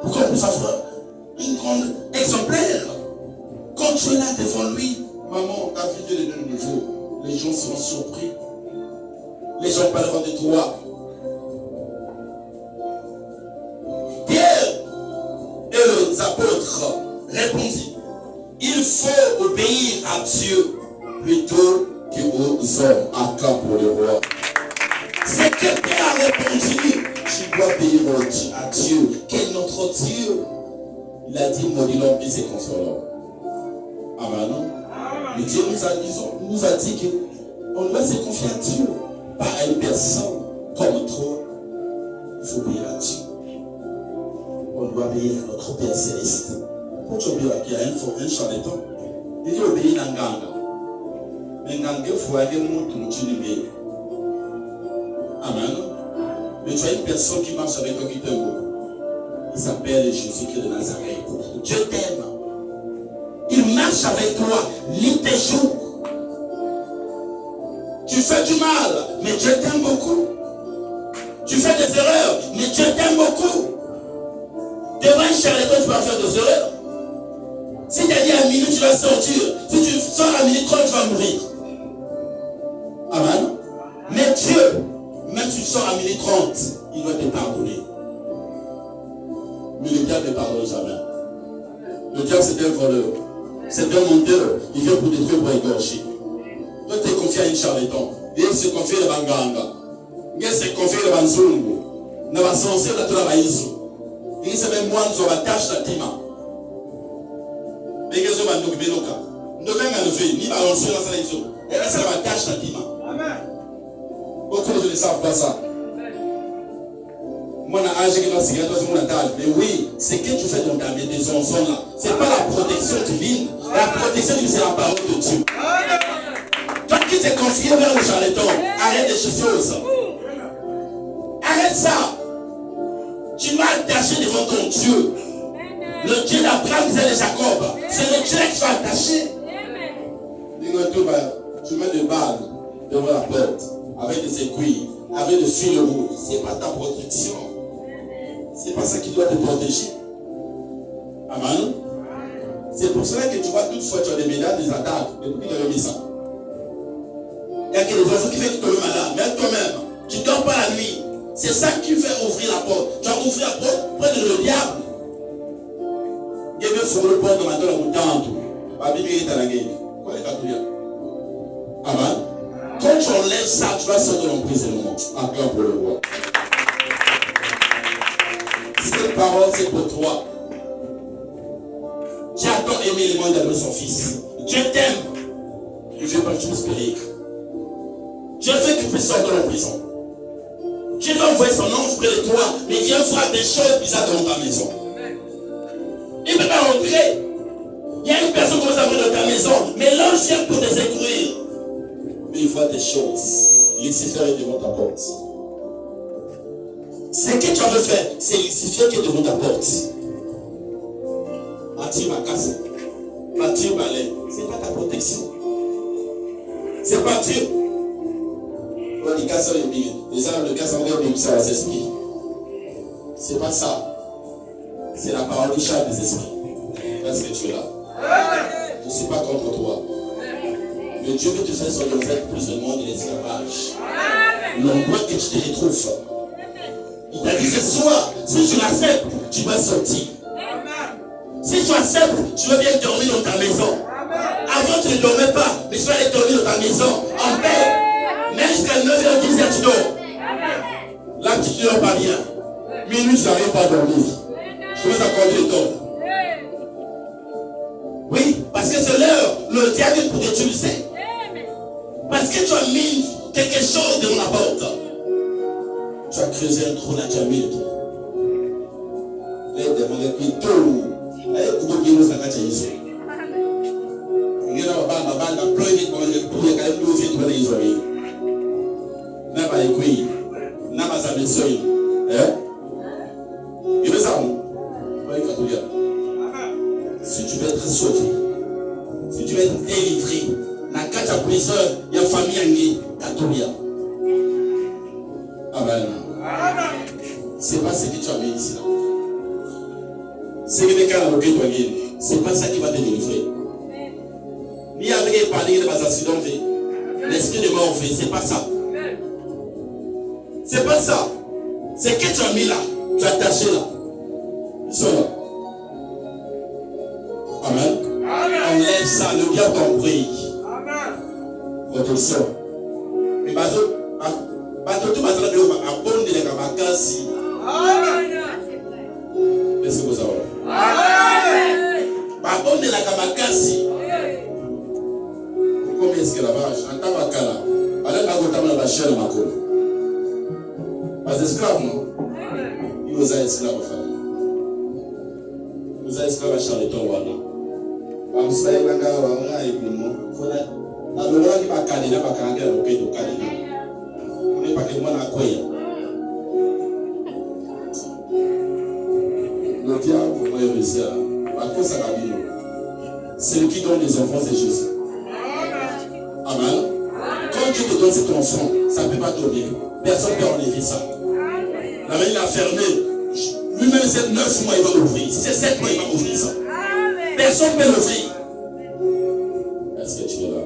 Pour qu'on puisse avoir une grande exemplaire. Quand tu es là devant lui, maman, ta vie Dieu est de nouveau. Les gens seront surpris. Les gens parleront de toi. Pierre et les apôtres répondirent: il faut obéir à Dieu plutôt qu'aux hommes. À quand pour le roi? C'est Que Père a répondu, tu dois obéir à Dieu. Quel est notre Dieu? Il a dit, maudit-l'homme et ses consolants. Amen. Mais Dieu nous a dit qu'on doit se confier à Dieu, pas à une personne comme toi. Il faut obéir à Dieu. On doit obéir à notre Père Céleste. Pour tu obéir à qui? Un charlatan. Il dit obéir à Nganga. Mais Nganga, il faut aller monter le Dieu. Amen. Mais tu as une personne qui marche avec toi qui t'aime beaucoup. Il s'appelle Jésus-Christ de Nazareth. Dieu t'aime. Il marche avec toi, lit tes jours. Tu fais du mal, mais Dieu t'aime beaucoup. Tu fais des erreurs, mais Dieu t'aime beaucoup. Devant un charlatan, tu vas faire des erreurs. Si tu as dit à minuit, tu vas sortir. Si tu sors à minuit 30, tu vas mourir. Amen. Mais Dieu, même si tu sors à minuit 30, il va te pardonner. Mais le diable ne pardonne jamais. Le diable, c'est un voleur. C'est un menteur. Il vient pour détruire, pour égorger. Toi, tu es confié à une charlatan. Il se confie à Banganga. Il se confie à Banzungu. Il va sortir de la maïs. Il se met moins sur la tâche de Tima. Mais il se met dans le Beloka. Nous devons enlever. Ni balancer la salle. Et là, c'est la tâche de Tima. Beaucoup de gens ne savent pas ça. Moi, mais oui, c'est que tu fais dans ta maison là. Ce n'est pas la protection divine. La protection divine, c'est la parole de Dieu. Toi qui t'es confié vers le charlatan, arrête de choses. Arrête ça. Tu vas attacher devant ton Dieu. Le Dieu d'Abraham, c'est de Jacob. C'est le Dieu que tu vas attacher. Tu mets des balles devant la porte avec des aiguilles, avec des fils rouges. Ce n'est pas ta protection. C'est pas ça qui doit te protéger. Amen. C'est pour cela que tu vois toutefois tu as des médailles, des attaques. Depuis qu'il a mis ça. Il y a que des oiseaux qui font que tu tombes malade. Même toi-même, tu ne dors pas la nuit. C'est ça qui fait ouvrir la porte. Tu as ouvert la porte près de le diable. Il y a même sur le port de ma tête, on tente. La Bible est à la guerre. Quoi les catholiques? Amen. Quand tu enlèves ça, tu vas sortir de l'emprisonnement. Encore pour le roi. Cette parole, c'est pour toi. Dieu a tant aimé le monde d'amener son fils. Dieu t'aime. Et Dieu va juste périr. Dieu veut que tu puisses sortir de la prison. Dieu va envoyer son ange près de toi, mais il vient faire des choses bizarres dans ta maison. Il ne peut pas rentrer. Il y a une personne qui commence à venir dans ta maison, mais l'ange vient pour te secourir. Mais il voit des choses. Lucifer est devant ta porte. Ce que tu avais fait, c'est Lucifer qui est devant ta porte. Mathieu m'a cassé. Mathieu m'a l'air. Ce n'est pas ta protection. C'est pas Dieu. On dit casse les billes. Les armes de casse en l'air, mais ça va s'esprit. C'est pas ça. C'est la parole qui chasse des esprits. Est-ce que tu es là? Je ne suis pas contre toi. Mais Dieu veut te faire sortir de cette prisonnement de l'esclavage. L'endroit que tu te retrouves. Il t'a dit ce soir, si tu l'acceptes, tu vas sortir. Si tu acceptes, tu vas bien dormir dans ta maison. Avant, tu ne dormais pas, mais tu vas aller dormir dans ta maison, en paix. Même jusqu'à 9h, 10h, tu dors. Là, tu ne dors pas bien. Minuit, tu n'arrives pas à dormir. Je vais t'accorder le temps. Oui, parce que c'est l'heure, le diable pour que tu le sais. Parce que tu as mis quelque chose devant la porte. Tu as creusé un trou là, tu as mis le trou. Les démons, les pitons. Les coups de guéros, ça n'a pas été. Il y a un bal, la pleure, il y a un peu de temps, il y a n'a pas écoué, n'a pas sa maison. Il veut ça, non? Si tu veux être sauvé, si tu veux être délivré, dans 4 prison, il y a famille en gué, Katolia. Amen. C'est pas ce que tu as mis ici. C'est que les cas dans lequel tu as mis, c'est pas ça qui va te délivrer. Ni avec parler de bas accidents fait. L'esprit de mort fait, c'est pas ça. C'est pas ça. C'est que tu as mis là, tu as attaché là. Ils sont là. Amen. Enlève ça, le diable t'en prie. Protection. Mais bateau, tout va se makasi. Est-ce que vous savez? Babondelaka makasi. Comme esclavage, en tant qu'ala, allez la gota dans la chaîne makolo. Pas esclave non. Il nous a esclaves en famille. Il nous a esclaves à Charleton wana. Amsa yanga wana ikumo. Fona. Na lola ki bakane na bakanga na peto kane. On est pas que moi na koya. Le diable moi le ça. Parce ça kabino. Celui qui donne les enfants c'est Jésus. Amen. Quand Dieu te donne cet enfant, ça ne peut pas donner. Personne ne peut enlever ça. La main il a fermé. Lui-même c'est 9 mois il va l'ouvrir. Si c'est 7 mois il va ouvrir ça. Personne ne peut l'ouvrir. Est-ce que tu es là?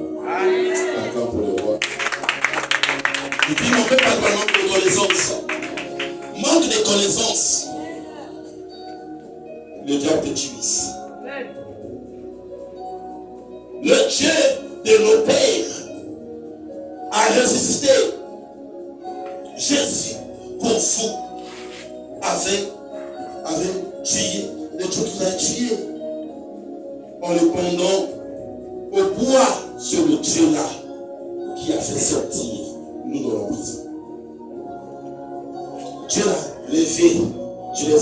D'accord pour le roi. Et puis on ne peut pas manquer de connaissances. Manque de connaissances. Le diable t'utilise. Le Dieu de nos pères a ressuscité Jésus pour vous avec tué le Dieu qui l'a tué en le pendant au bois sur le Dieu là qui a fait sortir nous dans la prison. Dieu l'a levé, Dieu l'a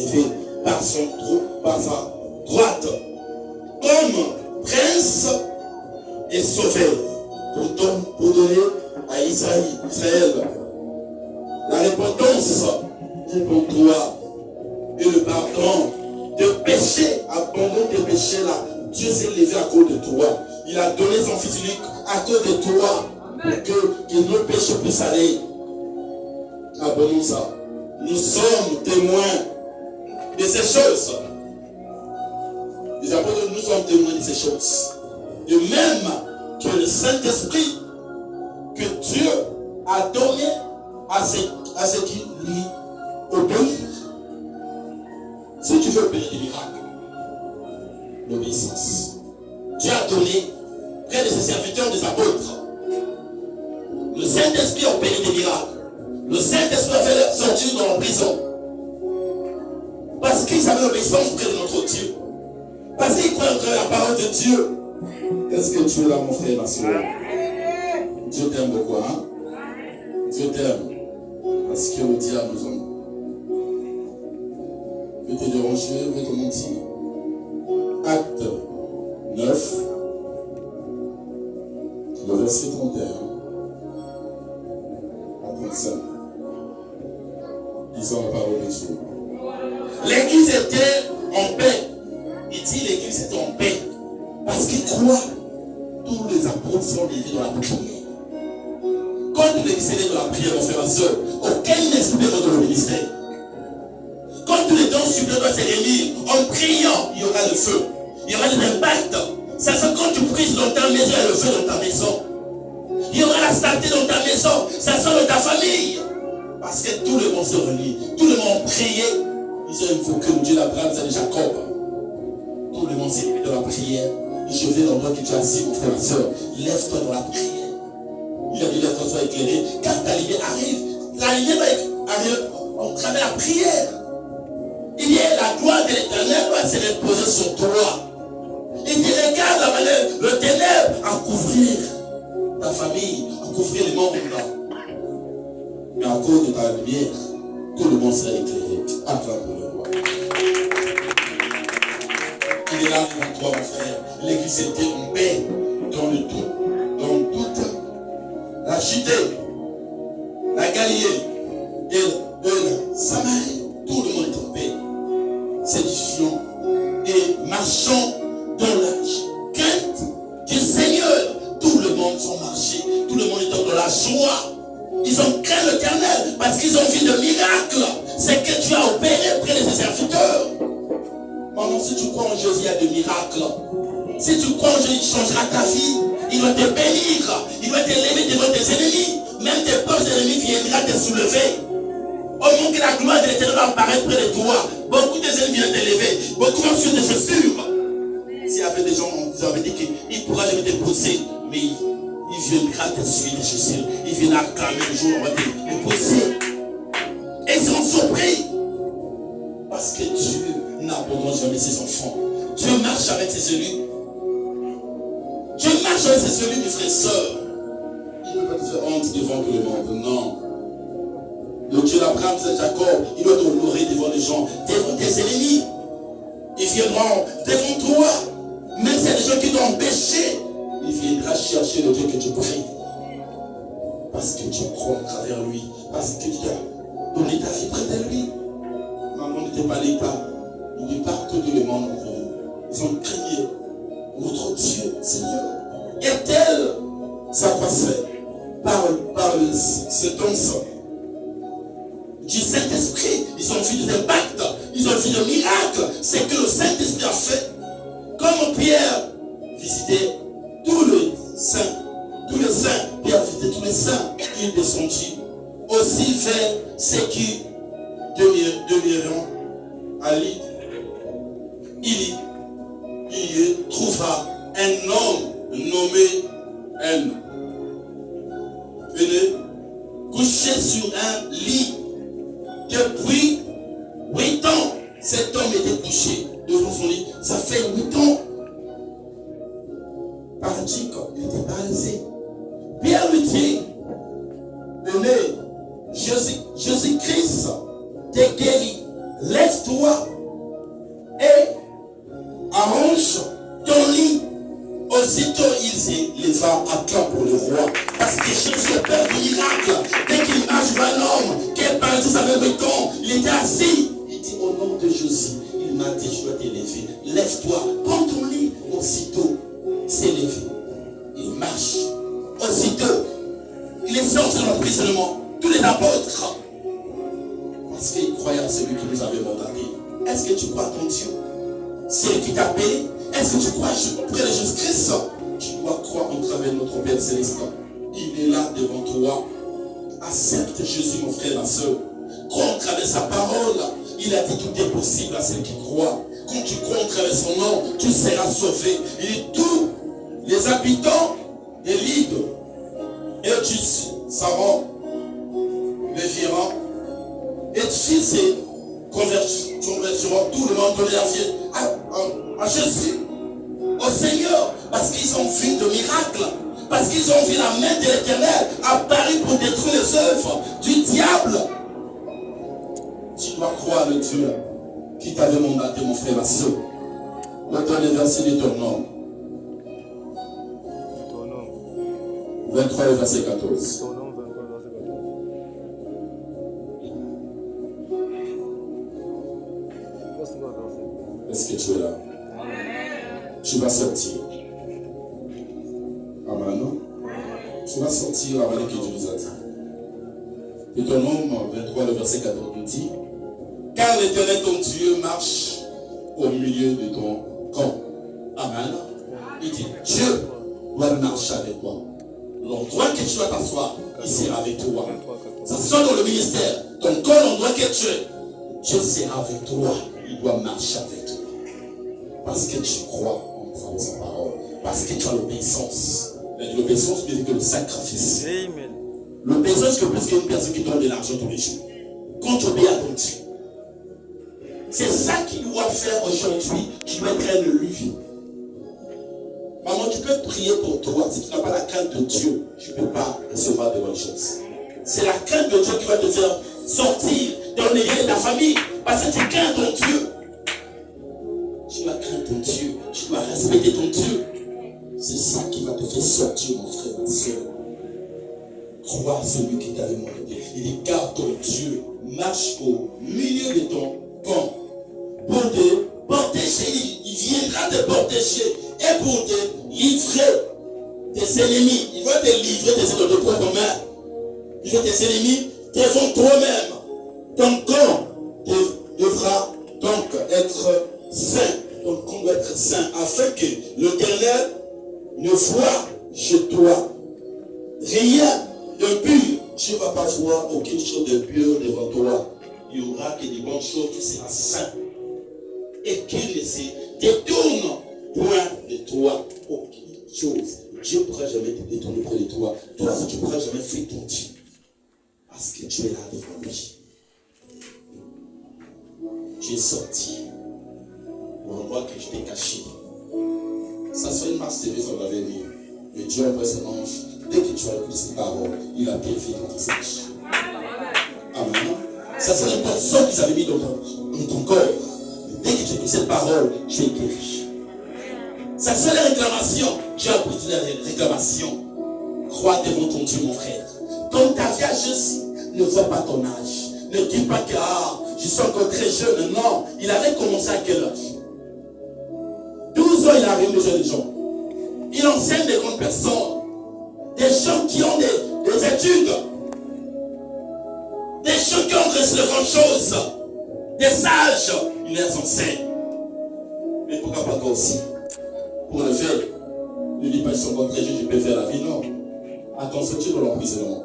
levé par sa droite comme prince et sauveur pour donner à Israël la repentance pour toi et le pardon de péché, abandon de péché là. Dieu s'est levé à cause de toi. Il a donné son fils unique à cause de toi pour que nos péchés puissent aller. Abonnons ça. Nous sommes témoins de ces choses. Les apôtres, nous sommes témoins de ces choses. De même que le Saint-Esprit que Dieu a donné à ceux qui lui obéissent. Si tu veux obéir des miracles, l'obéissance. Dieu a donné près de ses serviteurs des apôtres. Le Saint-Esprit a opéré des miracles. Le Saint-Esprit a fait sortir dans la prison. Parce qu'ils avaient l'obéissance près de notre Dieu. Parce qu'ils croient en la parole de Dieu. Est-ce que tu es là, mon frère, ma soeur? Dieu t'aime beaucoup, hein? Dieu t'aime. Parce que le diable nous aime. Je vais te déranger, je vais te mentir. Acte 9, le verset 31 à 35. Disons la parole de Dieu. L'église était en paix. Il dit l'église était en paix. Parce qu'il croit, tous les apôtres sont levés dans la prière. Quand tu excellais dans la prière, mon frère et ma soeur, aucun esprit dans le ministère. Quand tous les dons supplémentaires se réunissent, en priant, il y aura le feu. Il y aura de l'impact. Ça sent quand tu pries dans ta maison, il y a le feu dans ta maison. Il y aura la stabilité dans ta maison. Ça sent dans ta famille. Parce que tout le monde se relie. Tout le monde priait. Ils ont invoqué le Dieu d'Abraham, de Jacob. Tout le monde s'est levé dans la prière. Et je vais dans l'endroit que tu as assis, mon frère, ma soeur. Lève-toi dans la prière. Il a dit lève-toi, sois éclairé. Car ta lumière arrive. La lumière va arriver en travers la prière. Il y a la gloire de l'Éternel va se reposer sur toi. Et tu regardes la manière, le ténèbre à couvrir ta famille, à couvrir les membres. Mais à cause de ta lumière, tout le monde sera éclairé. Acclame le roi. Il est là pour toi, mon frère. L'église était en paix dans le tout, dans toute la Judée, la Galilée et la Samarie. Tout le monde est en paix. Sédition et marchant dans la crainte du Seigneur. Tout le monde sont marchés. Tout le monde est dans la joie. Ils ont craint l'Éternel parce qu'ils ont vu de miracles. C'est que tu as opéré près de ses serviteurs. Maman, si tu crois en Jésus, il y a des miracles. Si tu crois en Jésus, il changera ta vie. Il va te bénir. Il va te lever devant tes ennemis. Même tes pauvres ennemis viendront te soulever. Au moment que la gloire de l'Éternel va apparaître près de toi, beaucoup d'ennemis viennent te lever. Beaucoup ont sur des chaussures. S'il y avait des gens qui avaient dit qu'il pourra jamais te pousser, mais il viendra te suivre les chaussures. Il viendra acclamer le jour, on va te pousser. Et ils sont surpris. Parce que Dieu n'abandonne jamais ses enfants. Dieu marche avec ses élus. Dieu marche avec ses élus, mes frères et sœurs. Il ne peut pas te faire honte devant tout le monde. Non. Le Dieu d'Abraham, de Jacob, il doit t'honorer devant les gens, devant tes ennemis. Ils viendront devant toi. Même s'il y a des gens qui t'ont empêché, il viendra chercher le Dieu que tu pries. Parce que tu crois à travers lui. Parce que tu as donné ta vie près de lui. Maman n'était pas l'État. Il est partout dans le monde. Ils ont crié, notre Dieu, Seigneur, est-elle s'accroissait par cet once du Saint-Esprit. Ils ont vu des impacts, ils ont vu des miracles. C'est que le Saint-Esprit a fait. Comme Pierre visitait tous les saints, Pierre visitait tous les saints, il descendit aussi vers ceux qui demeureront à l'île. Il y trouva un homme nommé N. Venez, couché sur un lit. Depuis 8 ans, cet homme était couché devant son lit. Ça fait 8 ans. Paralysé, il était paralysé. Pierre lui dit, venez, Jésus-Christ t'est guéri. Lève-toi et arrange ton lit. Aussitôt il s'est levé à clan pour le roi. Parce que Jésus est père du miracle. Dès qu'il marche vers l'homme, qui est parti ça fait 8 ans, il était assis. Il dit au nom de Jésus, il m'a dit je dois t'élever. Lève-toi, prends ton lit. Aussitôt, il s'est levé. Il marche. Aussitôt, il est sorti de l'emprisonnement. Tous les apôtres. Parce qu'ils croyaient à celui qui nous avait mandaté. Est-ce que tu crois à ton Dieu? C'est lui qui t'a payé. Est-ce que tu crois auprès de Jésus-Christ? Tu dois croire en travers de notre Père Céleste. Il est là devant toi. Accepte Jésus, mon frère, ma soeur. Crois en travers sa parole. Il a dit tout est possible à ceux qui croient. Quand tu crois en travers son nom, tu seras sauvé. Il dit tous les habitants de l'île et du savant, les virants, et fils et convertiront tout le monde de leur vie à Jésus, au Seigneur, parce qu'ils ont vu de miracles, parce qu'ils ont vu la main de l'Éternel apparaître pour détruire les œuvres du diable. Tu dois croire le Dieu qui t'avait mandaté, mon frère, ma soeur. Maintenant, les versets de ton nom. 23 et verset 14. Est-ce que tu es là? Tu vas sortir. Amen. Tu vas sortir avant que Dieu nous a dit. Deutéronome 23, le verset 14 nous dit, car l'Éternel ton Dieu marche au milieu de ton camp. Amen. Il dit, Dieu doit marcher avec toi. L'endroit que tu dois t'asseoir, il sera avec toi. Ça soit dans le ministère, ton corps, l'endroit que tu es, Dieu sera avec toi. Il doit marcher avec toi. Parce que tu crois en travers sa parole. Parce que tu as l'obéissance. L'obéissance plus que le sacrifice. L'obéissance c'est plus qu'une personne qui donne de l'argent tous les jours. Quand tu obéis à ton Dieu. C'est ça qu'il doit faire aujourd'hui. Tu dois être un élu. Maman, tu peux prier pour toi. Si tu n'as pas la crainte de Dieu, tu ne peux pas recevoir de bonnes choses. C'est la crainte de Dieu qui va te faire sortir dans les liens de ta famille. Parce que tu crains ton Dieu. Tu dois craindre ton Dieu. Tu dois respecter ton Dieu. C'est ça qui va te faire sortir, mon frère, ma soeur. Crois celui qui t'a demandé. Il dit, garde ton Dieu. Marche au milieu de ton camp. Pour te protéger. Il viendra te protéger. Et pour te livrer tes ennemis. Il va te livrer tes ennemis de toi-même. Il va tes ennemis devant toi-même. Ton camp devra donc être saint. Ton camp doit être saint. Afin que l'Éternel ne voit chez toi rien de pur. Tu ne vas pas voir aucune chose de pur devant toi. Il y aura que des bonnes choses qui seront saintes. Et qu'il ne se détourne point de toi aucune chose. Dieu ne pourra jamais te détourner près de toi. Toi, tu ne pourras jamais fuir ton Dieu. Parce que tu es là devant lui. tu es sorti pour un endroit que je t'ai caché. Ça serait une marche de sur l'avenir. Mais Dieu envoie son ange. Dès que tu as écouté cette parole, il a purifié ton visage. Amen. Ça serait une personne qu'ils avaient mis dans ton corps. Dès que tu as écouté cette parole, tu es guéri. Ça serait la réclamation. Tu as écouté la réclamation. Crois devant ton Dieu, mon frère. Quand ta vie à Jésus, ne vois pas ton âge. Ne dis pas que je suis encore très jeune. Non, il avait commencé à quel âge? 12 ans, il a réuni de jeunes gens. Il enseigne des grandes personnes. Des gens qui ont des études. Des gens qui ont reçu de grandes choses. Des sages. Il les enseigne. Mais pourquoi pas toi aussi? Pour le faire, ne dis pas que je suis encore très jeune, je peux faire la vie. Non. Attention, tu es dans l'emprisonnement.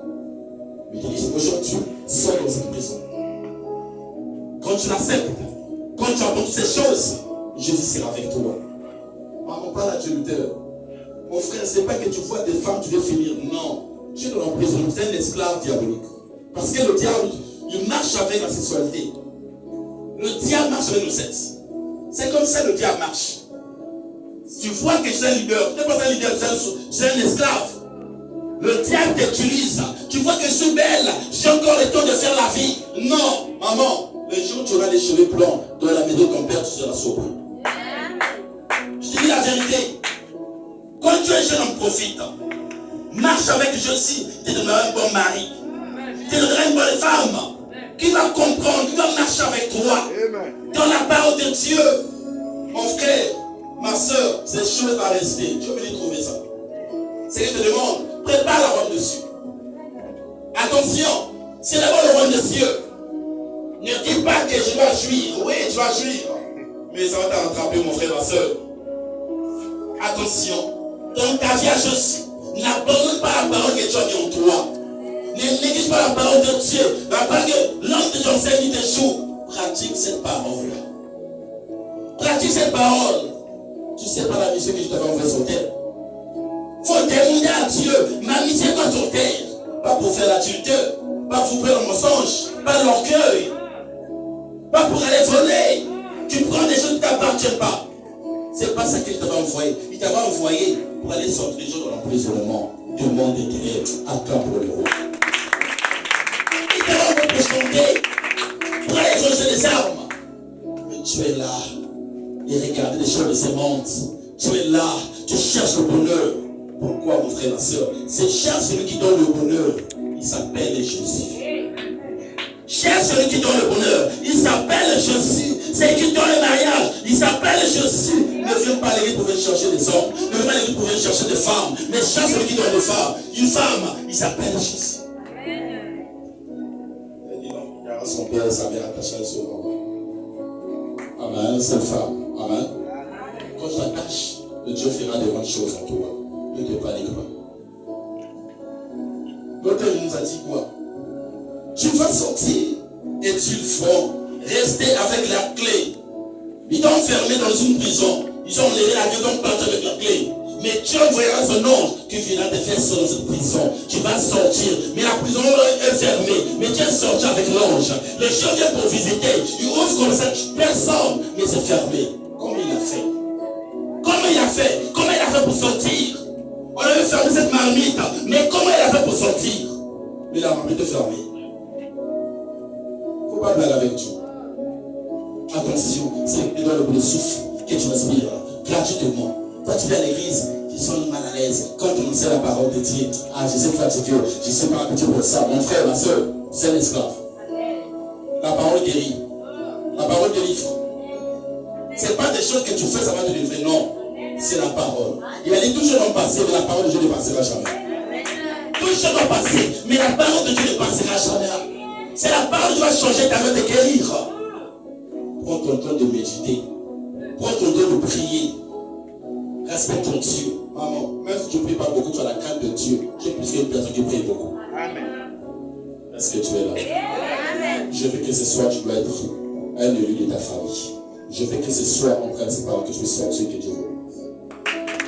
Mais il dit aujourd'hui, sors dans cette prison. Quand tu l'acceptes, quand tu apprends toutes ces choses, Jésus sera avec toi. Maman, parle à Dieu Luther. Mon frère, c'est pas que tu vois des femmes, tu veux finir. Non. Tu es dans l'emprisonnement, tu es un esclave diabolique. Parce que le diable, il marche avec la sexualité. Le diable marche avec le sexe. C'est comme ça que le diable marche. Si tu vois que c'est un leader, tu n'es pas un leader, c'est un esclave. Le diable t'utilise. Tu vois que je suis belle, j'ai encore le temps de faire la vie. Non, maman, le jour où tu auras les cheveux blancs dans la maison de ton père, tu seras sauvé. Je te dis la vérité. Quand tu es jeune, on profite. Marche avec Jésus, tu te donneras un bon mari. Tu te donneras une bonne femme qui va comprendre, qui va marcher avec toi. Dans la parole de Dieu. Mon frère, ma soeur, ces choses vont rester. Tu veux venir trouver ça. C'est que je te demande, prépare la robe dessus. Attention, c'est d'abord le royaume des cieux. Ne dis pas que je vais jouir. Oui, tu vas jouir. Mais ça va te rattraper, mon frère, ma soeur. Attention. Dans ta vie à Jésus, n'abandonne pas la parole que tu as mis en toi. Ne néglige pas la parole de Dieu. La parole que l'homme de ton Seigneur t'échoue. Pratique cette parole. Pratique cette parole. Tu sais pas la mission que je t'avais envoyée sur terre. Il faut demander à Dieu. Ma mission est pas sur terre. Pas pour faire l'adultère. Pas pour faire le mensonge. Pas l'orgueil. Pas pour aller voler. Tu prends des choses qui ne t'appartiennent pas. C'est pas ça qu'il t'avait envoyé. Il t'avait envoyé pour aller sortir les gens dans l'emprisonnement du monde des ténèbres. Attends pour le roi. Il t'avait envoyé pour chanter, pour aller rejeter les armes. Mais tu es là et regarder les choses de ce monde. Tu es là, tu cherches le bonheur. Pourquoi, mon frère, ma soeur? C'est cherche celui qui donne le bonheur. Il s'appelle Jésus. Cherche celui qui donne le bonheur. Il s'appelle Jésus. C'est qui donne le mariage. Il s'appelle Jésus. Ne viens pas l'église pour venir chercher des hommes. Ne viens pas l'église pour venir chercher des femmes. Mais cherche celui qui donne des femmes. Une femme, il s'appelle Jésus. Il dit non, il y a son père et sa mère attachés à ce moment. Amen, cette femme. Amen. Quand tu t'attaches, le Dieu fera de grandes choses en toi. Ne te panique pas. L'auteur nous a dit quoi? Tu vas sortir et tu vas rester avec la clé. Ils t'ont enfermé dans une prison. Ils ont levé la gueule, donc partent avec la clé. Mais Dieu envoyera son ange qui viendra te faire sortir de cette prison. Tu vas sortir. Mais la prison est fermée. Mais tu es sorti avec l'ange. Le chien vient pour visiter. Il ouvre comme ça. Personne. Mais c'est fermé. Comment il a fait? Comment il a fait? Comment il a fait pour sortir? On avait fermé cette marmite. Mais comment il a fait pour sortir? Mais la marmite est fermée. Il ne faut pas blaguer avec Dieu. Attention, c'est dans le bout de souffle que tu respires gratuitement. Toi, tu viens à l'église, tu sens mal à l'aise. Quand tu enseigne la parole de Dieu, je suis fatigué, je suis pas habitué pour ça. Mon frère, ma soeur, c'est l'esclave. La parole guérit. La parole délivre. Ce n'est pas des choses que tu fais, ça va te délivrer. Non, c'est la parole. Il a dit, tout chose va passer, mais la parole de Dieu ne passera jamais. Tout chose va passer, mais la parole de Dieu ne passera jamais. C'est la parole qui va changer ta vie, de guérir. Prends ton temps de méditer. Prends ton temps de prier. Respecte ton Dieu. Maman, même si tu ne pries pas beaucoup, tu as la crainte de Dieu. Tu es plus qu'une personne qui prie beaucoup. Amen. Est-ce que tu es là? Amen. Je veux que ce soir, tu dois être un élu de ta famille. Je veux que ce soir, en principal, que je sois sorti, que Dieu